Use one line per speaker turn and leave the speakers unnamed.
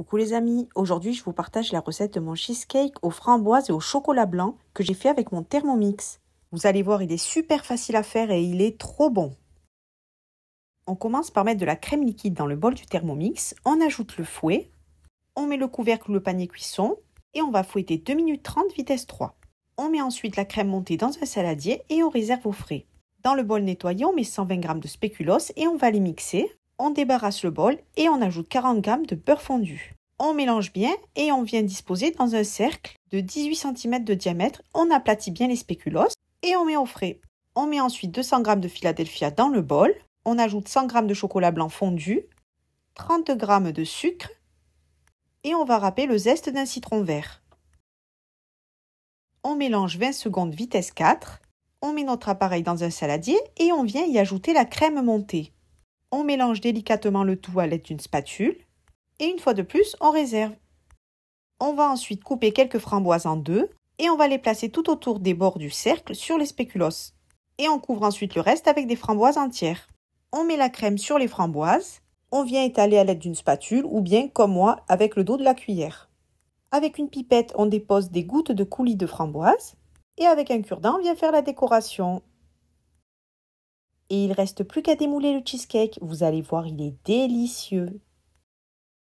Coucou les amis, aujourd'hui je vous partage la recette de mon cheesecake aux framboises et au chocolat blanc que j'ai fait avec mon Thermomix. Vous allez voir, il est super facile à faire et il est trop bon. On commence par mettre de la crème liquide dans le bol du Thermomix, on ajoute le fouet, on met le couvercle ou le panier cuisson et on va fouetter 2 minutes 30 vitesse 3. On met ensuite la crème montée dans un saladier et on réserve au frais. Dans le bol nettoyé, on met 120 g de spéculoos et on va les mixer. On débarrasse le bol et on ajoute 40 g de beurre fondu. On mélange bien et on vient disposer dans un cercle de 18 cm de diamètre. On aplatit bien les spéculoos et on met au frais. On met ensuite 200 g de Philadelphia dans le bol. On ajoute 100 g de chocolat blanc fondu, 30 g de sucre et on va râper le zeste d'un citron vert. On mélange 20 secondes vitesse 4. On met notre appareil dans un saladier et on vient y ajouter la crème montée. On mélange délicatement le tout à l'aide d'une spatule et une fois de plus, on réserve. On va ensuite couper quelques framboises en deux et on va les placer tout autour des bords du cercle sur les spéculoos. Et on couvre ensuite le reste avec des framboises entières. On met la crème sur les framboises, on vient étaler à l'aide d'une spatule ou bien comme moi avec le dos de la cuillère. Avec une pipette, on dépose des gouttes de coulis de framboise et avec un cure-dent, on vient faire la décoration. Et il ne reste plus qu'à démouler le cheesecake. Vous allez voir, il est délicieux.